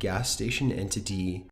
gas station entity.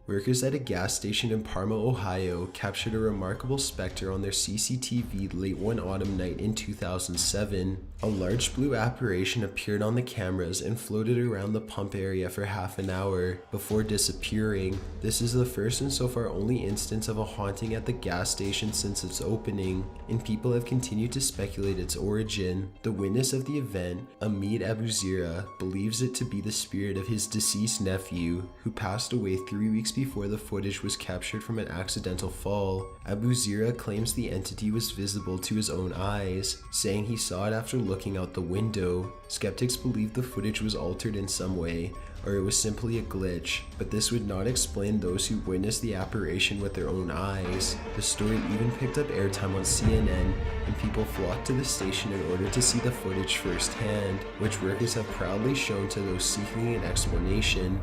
Workers at a gas station in Parma, Ohio, captured a remarkable specter on their CCTV late one autumn night in 2007. A large blue apparition appeared on the cameras and floated around the pump area for half an hour before disappearing. This is the first and so far only instance of a haunting at the gas station since its opening, and people have continued to speculate its origin. The witness of the event, Amit Abuzira, believes it to be the spirit of his deceased nephew, who passed away 3 weeks before the footage was captured from an accidental fall. Abuzira claims the entity was visible to his own eyes, saying he saw it after looking out the window. Skeptics believe the footage was altered in some way, or it was simply a glitch, but this would not explain those who witnessed the apparition with their own eyes. The story even picked up airtime on CNN, and people flocked to the station in order to see the footage firsthand, which workers have proudly shown to those seeking an explanation.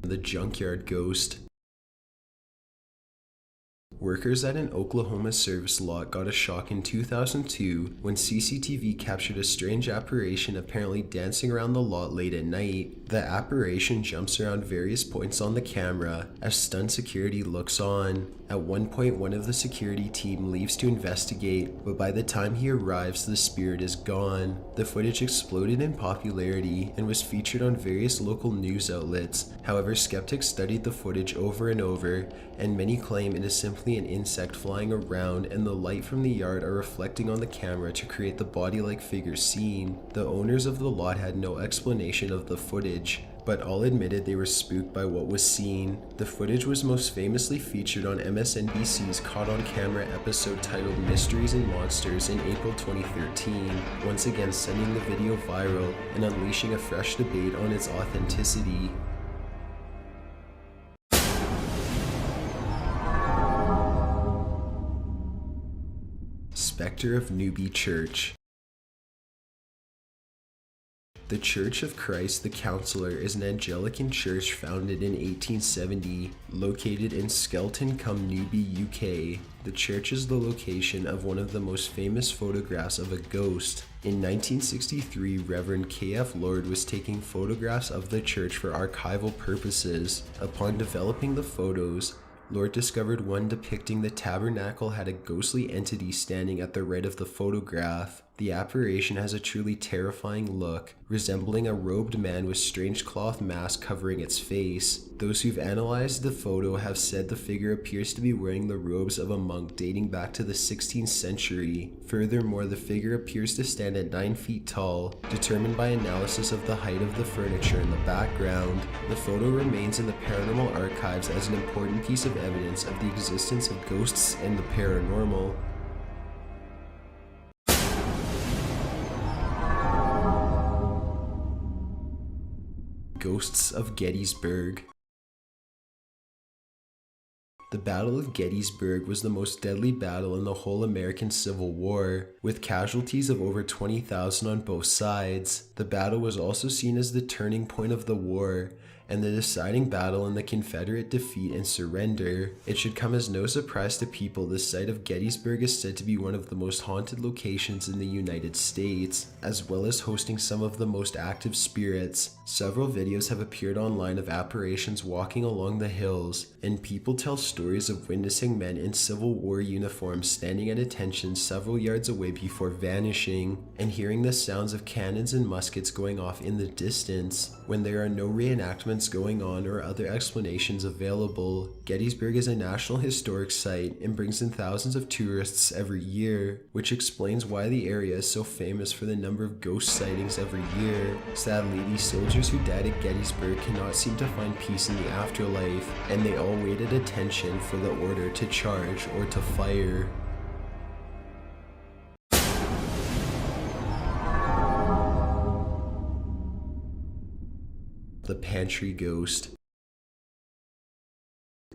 The junkyard ghost. Workers at an Oklahoma service lot got a shock in 2002 when CCTV captured a strange apparition apparently dancing around the lot late at night. The apparition jumps around various points on the camera as stunned security looks on. At one point, one of the security team leaves to investigate, but by the time he arrives, the spirit is gone. The footage exploded in popularity and was featured on various local news outlets. However, skeptics studied the footage over and over, and many claim it is simply an insect flying around and the light from the yard are reflecting on the camera to create the body-like figure seen. The owners of the lot had no explanation of the footage, but all admitted they were spooked by what was seen. The footage was most famously featured on MSNBC's Caught on Camera episode titled Mysteries and Monsters in April 2013, once again sending the video viral and unleashing a fresh debate on its authenticity. Spectre of Newby Church. The Church of Christ the Counselor is an Anglican church founded in 1870, located in Skelton-cum-Newby, UK. The church is the location of one of the most famous photographs of a ghost. In 1963, Reverend K.F. Lord was taking photographs of the church for archival purposes. Upon developing the photos, Lord discovered one depicting the tabernacle had a ghostly entity standing at the right of the photograph. The apparition has a truly terrifying look, resembling a robed man with strange cloth mask covering its face. Those who've analyzed the photo have said the figure appears to be wearing the robes of a monk dating back to the 16th century. Furthermore, the figure appears to stand at 9 feet tall, determined by analysis of the height of the furniture in the background. The photo remains in the paranormal archives as an important piece of evidence of the existence of ghosts and the paranormal. Ghosts of Gettysburg. The Battle of Gettysburg was the most deadly battle in the whole American Civil War, with casualties of over 20,000 on both sides. The battle was also seen as the turning point of the war, and the deciding battle in the Confederate defeat and surrender. It should come as no surprise to people the site of Gettysburg is said to be one of the most haunted locations in the United States, as well as hosting some of the most active spirits. Several videos have appeared online of apparitions walking along the hills, and people tell stories of witnessing men in Civil War uniforms standing at attention several yards away before vanishing, and hearing the sounds of cannons and muskets going off in the distance. When there are no reenactments going on or other explanations available, Gettysburg is a National Historic Site and brings in thousands of tourists every year, which explains why the area is so famous for the number of ghost sightings every year. Sadly, these soldiers who died at Gettysburg cannot seem to find peace in the afterlife, and they all waited attention for the order to charge or to fire. The Pantry Ghost.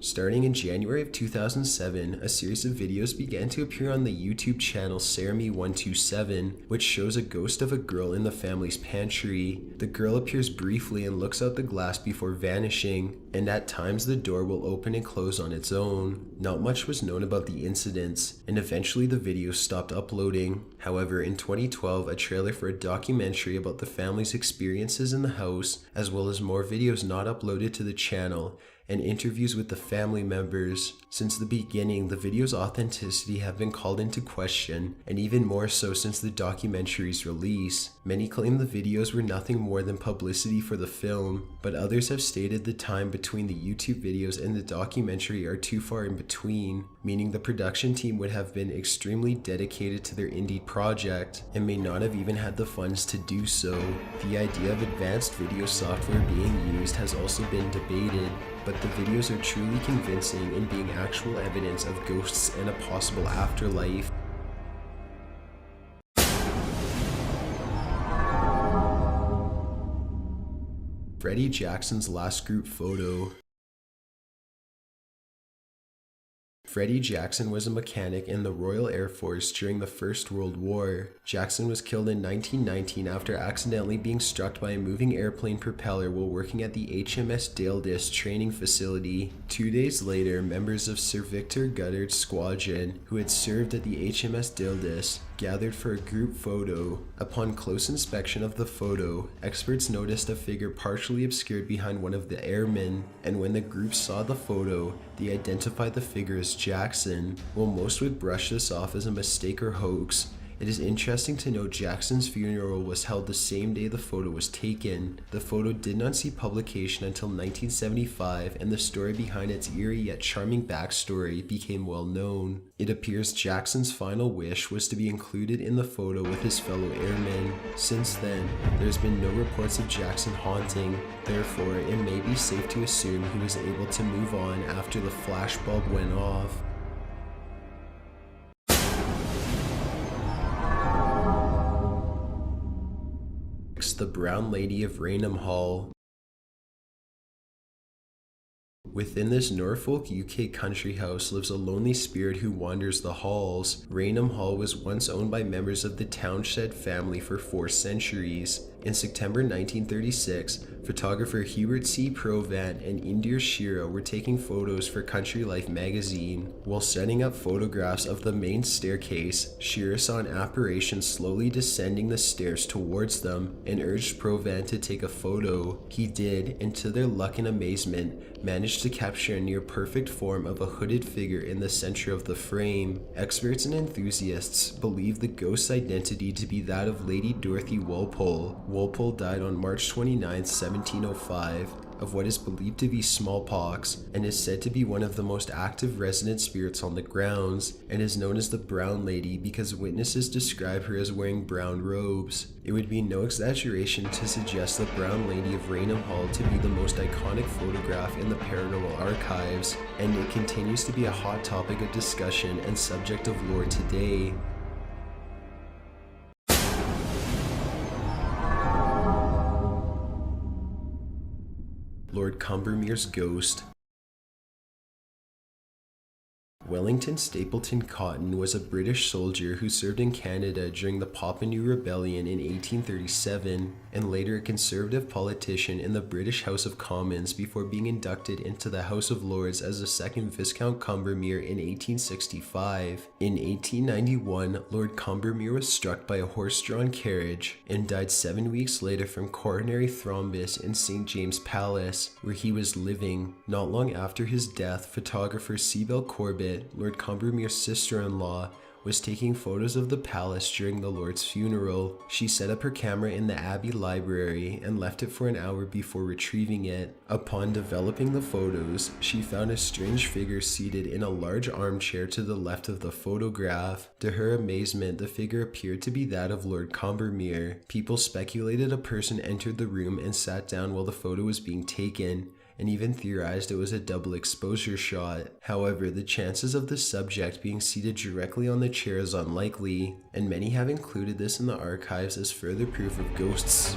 Starting in January of 2007, a series of videos began to appear on the YouTube channel Sarami127, which shows a ghost of a girl in the family's pantry. The girl appears briefly and looks out the glass before vanishing, and at times the door will open and close on its own. Not much was known about the incidents, and eventually the videos stopped uploading. However, in 2012, a trailer for a documentary about the family's experiences in the house, as well as more videos not uploaded to the channel, and interviews with the family members. Since the beginning, the video's authenticity have been called into question, and even more so since the documentary's release. Many claim the videos were nothing more than publicity for the film, but others have stated the time between the YouTube videos and the documentary are too far in between, meaning the production team would have been extremely dedicated to their indie project and may not have even had the funds to do so. The idea of advanced video software being used has also been debated, but the videos are truly convincing in being actual evidence of ghosts and a possible afterlife. Freddie Jackson's last group photo. Freddie Jackson was a mechanic in the Royal Air Force during the First World War. Jackson was killed in 1919 after accidentally being struck by a moving airplane propeller while working at the HMS Daldis training facility. 2 days later, members of Sir Victor Goddard's squadron, who had served at the HMS Daldis, gathered for a group photo. Upon close inspection of the photo, experts noticed a figure partially obscured behind one of the airmen, and when the group saw the photo, they identified the figure as Jackson. While most would brush this off as a mistake or hoax, it is interesting to note Jackson's funeral was held the same day the photo was taken. The photo did not see publication until 1975, and the story behind its eerie yet charming backstory became well known. It appears Jackson's final wish was to be included in the photo with his fellow airmen. Since then, there has been no reports of Jackson haunting. Therefore, it may be safe to assume he was able to move on after the flashbulb went off. The Brown Lady of Raynham Hall. Within this Norfolk, UK country house lives a lonely spirit who wanders the halls. Raynham Hall was once owned by members of the Townshend family for 4 centuries. In September 1936, photographer Hubert C. Provant and Indir Shira were taking photos for Country Life magazine. While setting up photographs of the main staircase, Shira saw an apparition slowly descending the stairs towards them and urged Provant to take a photo. He did, and to their luck and amazement, managed to capture a near perfect form of a hooded figure in the center of the frame. Experts and enthusiasts believe the ghost's identity to be that of Lady Dorothy Walpole. Walpole died on March 29, 1705, of what is believed to be smallpox, and is said to be one of the most active resident spirits on the grounds, and is known as the Brown Lady because witnesses describe her as wearing brown robes. It would be no exaggeration to suggest the Brown Lady of Raynham Hall to be the most iconic photograph in the paranormal archives, and it continues to be a hot topic of discussion and subject of lore today. Lord Combermere's ghost. Wellington Stapleton Cotton was a British soldier who served in Canada during the Papua Rebellion in 1837, and later a Conservative politician in the British House of Commons before being inducted into the House of Lords as the second Viscount Combermere in 1865. In 1891, Lord Combermere was struck by a horse-drawn carriage and died 7 weeks later from coronary thrombus in St. James Palace, where he was living. Not long after his death, photographer Cybele Corbett, Lord Combermere's sister-in-law, was taking photos of the palace during the Lord's funeral. She set up her camera in the Abbey library and left it for an hour before retrieving it. Upon developing the photos, she found a strange figure seated in a large armchair to the left of the photograph. To her amazement, the figure appeared to be that of Lord Combermere. People speculated a person entered the room and sat down while the photo was being taken, and even theorized it was a double exposure shot. However, the chances of the subject being seated directly on the chair is unlikely, and many have included this in the archives as further proof of ghosts.